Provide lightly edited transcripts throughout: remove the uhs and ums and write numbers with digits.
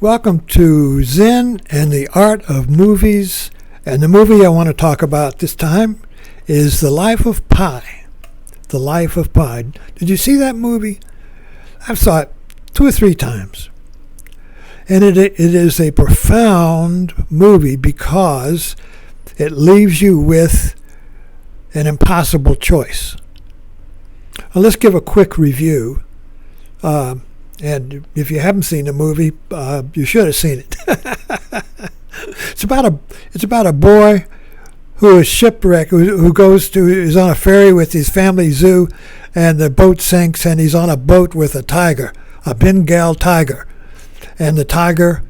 Welcome to Zen and the Art of Movies. And the movie I want to talk about this time is The Life of Pi. The Life of Pi. Did you see that movie? I've saw it 2 or 3 times. And it is a profound movie because it leaves you with an impossible choice. Well, let's give a quick review. And if you haven't seen the movie, you should have seen it. It's about a boy who is shipwrecked, who is on a ferry with his family zoo, and the boat sinks, and he's on a boat with a tiger, a Bengal tiger, and the tiger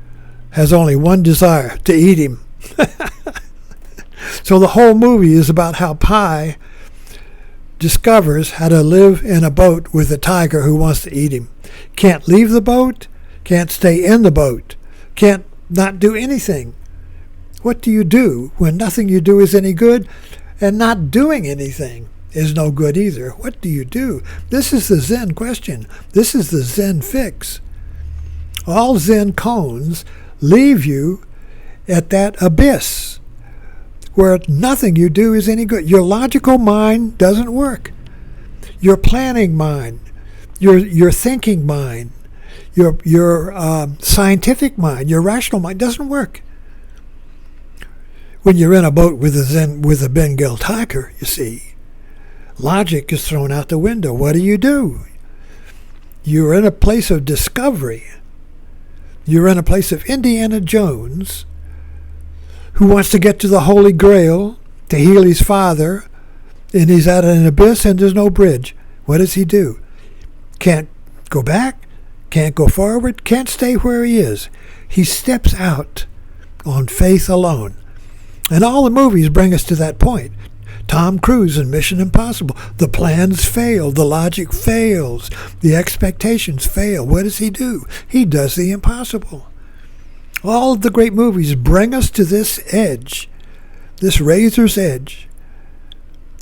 has only one desire: to eat him. So the whole movie is about how Pi discovers how to live in a boat with a tiger who wants to eat him. Can't leave the boat, can't stay in the boat, can't not do anything. What do you do when nothing you do is any good, and not doing anything is no good either? What do you do? This is the Zen question. This is the Zen fix. All Zen koans leave you at that abyss where nothing you do is any good. Your logical mind doesn't work. Your planning mind, your thinking mind, your scientific mind, your rational mind doesn't work. When you're in a boat with a Bengal tiger, you see, logic is thrown out the window. What do? You're in a place of discovery. You're in a place of Indiana Jones, who wants to get to the Holy Grail to heal his father, and he's at an abyss and there's no bridge. What does he do? Can't go back, can't go forward, can't stay where he is. He steps out on faith alone. And all the movies bring us to that point. Tom Cruise in Mission Impossible. The plans fail, the logic fails, the expectations fail. What does he do? He does the impossible. All of the great movies bring us to this edge, this razor's edge,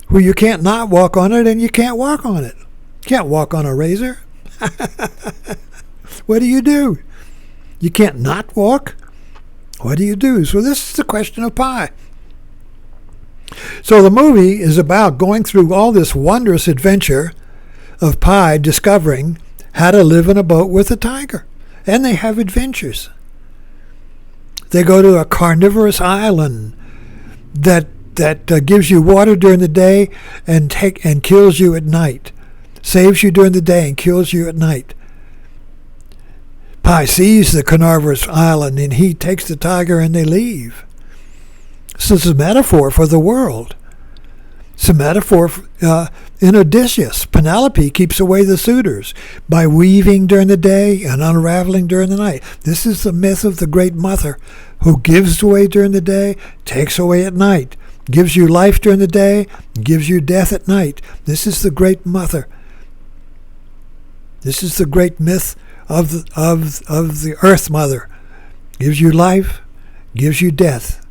where you can't not walk on it and you can't walk on it. Can't walk on a razor. What do? You can't not walk. What do you do? So this is the question of Pi. So the movie is about going through all this wondrous adventure of Pi discovering how to live in a boat with a tiger. And they have adventures. They go to a carnivorous island that gives you water during the day and kills you at night. Saves you during the day and kills you at night. Pi sees the Carnivorous Island and he takes the tiger and they leave. This is a metaphor for the world. It's a metaphor in Odysseus. Penelope keeps away the suitors by weaving during the day and unraveling during the night. This is the myth of the great mother who gives away during the day, takes away at night, gives you life during the day, gives you death at night. This is the great mother. This is the great myth of the Earth Mother. Gives you life, gives you death.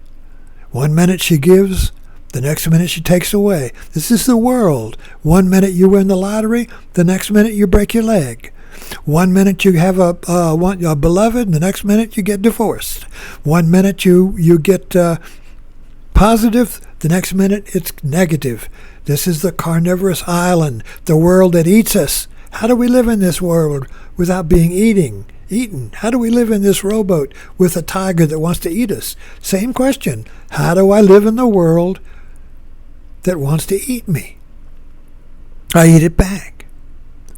One minute she gives, the next minute she takes away. This is the world. One minute you win the lottery, the next minute you break your leg. One minute you have a beloved, and the next minute you get divorced. One minute you get positive, the next minute it's negative. This is the Carnivorous Island, the world that eats us. How do we live in this world without being eaten? How do we live in this rowboat with a tiger that wants to eat us? Same question. How do I live in the world that wants to eat me? I eat it back.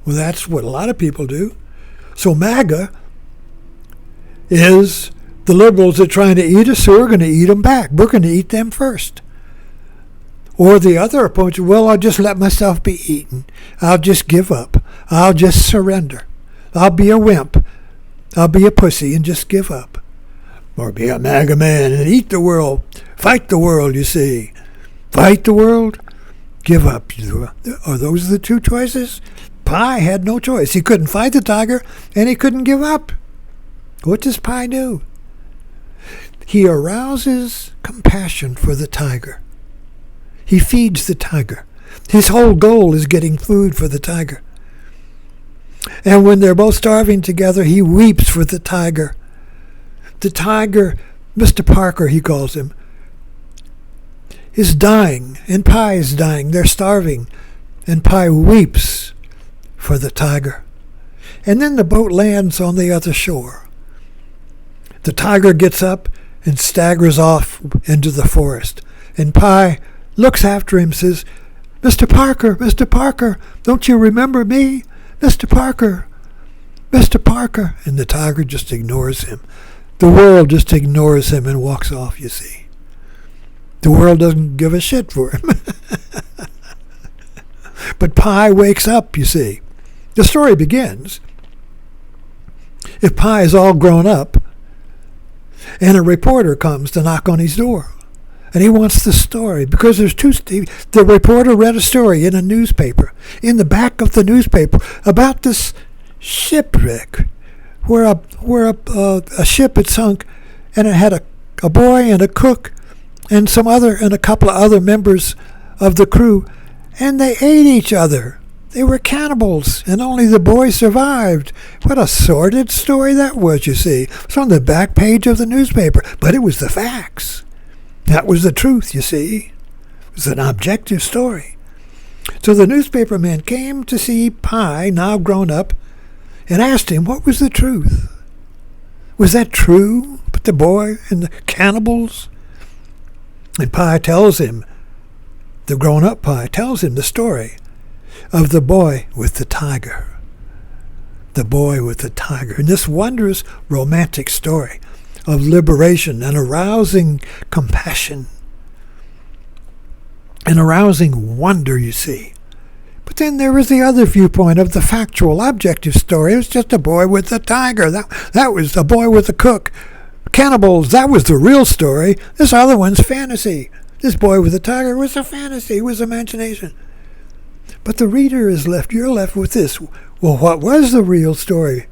Well, that's what a lot of people do. So MAGA is the liberals that are trying to eat us, so we're going to eat them back. We're going to eat them first. Or the other approach, well, I'll just let myself be eaten. I'll just give up. I'll just surrender. I'll be a wimp. I'll be a pussy and just give up. Or be a MAGA man and eat the world. Fight the world, you see. Fight the world, give up. Are those the two choices? Pi had no choice. He couldn't fight the tiger and he couldn't give up. What does Pi do? He arouses compassion for the tiger. He feeds the tiger. His whole goal is getting food for the tiger. And when they're both starving together, he weeps for the tiger The tiger, Mr. Parker, he calls him, is dying, and Pi is dying. They're starving, and Pi weeps for the tiger. And then the boat lands on the other shore. The tiger gets up and staggers off into the forest, and Pi looks after him, says, Mr. Parker, don't you remember me? Mr. Parker, Mr. Parker. And the tiger just ignores him. The world just ignores him and walks off, you see. The world doesn't give a shit for him. But Pi wakes up, you see. The story begins. If Pi is all grown up, and a reporter comes to knock on his door, and he wants the story, because there's the reporter read a story in a newspaper, in the back of the newspaper, about this shipwreck, where a ship had sunk, and it had a boy and a cook, and a couple of other members of the crew, and they ate each other. They were cannibals, and only the boy survived. What a sordid story that was, you see. It's on the back page of the newspaper, but it was the facts. That was the truth, you see. It was an objective story. So the newspaper man came to see Pi, now grown up, and asked him what was the truth. Was that true? But the boy and the cannibals? And Pi tells him, the grown-up Pi tells him the story of the boy with the tiger. The boy with the tiger. And this wondrous romantic story of liberation and arousing compassion and arousing wonder, you see. But then there was the other viewpoint of the factual, objective story. It was just a boy with a tiger. That was a boy with a cook. Cannibals, that was the real story. This other one's fantasy. This boy with a tiger was a fantasy. It was imagination. But the reader is left, you're left with this. Well, what was the real story?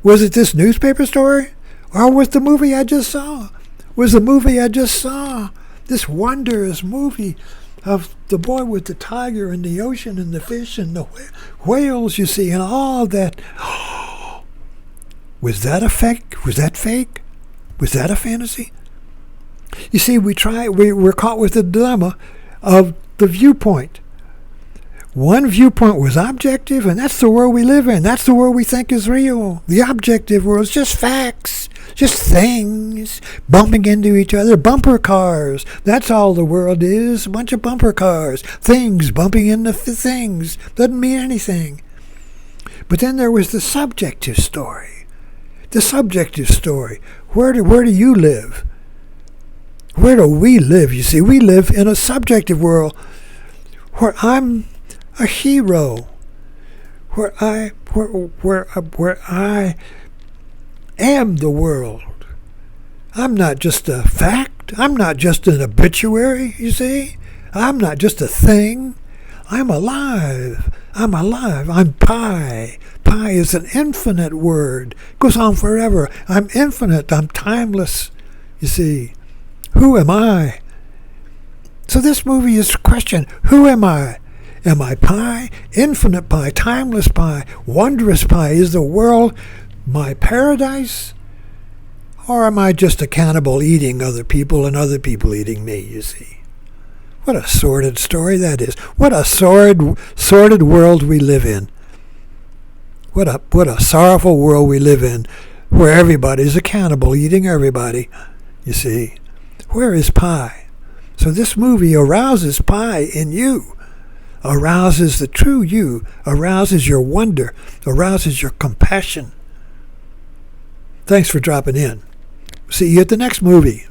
Was it this newspaper story? Or was the movie I just saw? Was the movie I just saw this wondrous movie of the boy with the tiger and the ocean and the fish and the whales, you see, and all of that? Was that a fake? Was that fake? Was that a fantasy? You see, we're caught with the dilemma of the viewpoint. One viewpoint was objective, and that's the world we live in. That's the world we think is real. The objective world is just facts, just things bumping into each other. Bumper cars. That's all the world is. A bunch of bumper cars. Things bumping into things. Doesn't mean anything. But then there was the subjective story. The subjective story. Where do you live? Where do we live? You see, we live in a subjective world where I'm a hero, where I am the world. I'm not just a fact. I'm not just an obituary, you see. I'm not just a thing. I'm alive. I'm Pi. Pi is an infinite word. It goes on forever. I'm infinite. I'm timeless, you see. Who am I? So this movie is a question. Who am I? Am I Pi? Infinite Pi, timeless Pi, wondrous Pi? Is the world my paradise? Or am I just a cannibal eating other people and other people eating me, you see? What a sordid story that is. What a sordid world we live in. What a sorrowful world we live in, where everybody's a cannibal eating everybody, you see. Where is Pi? So this movie arouses Pi in you, arouses the true you, arouses your wonder, arouses your compassion. Thanks for dropping in. See you at the next movie.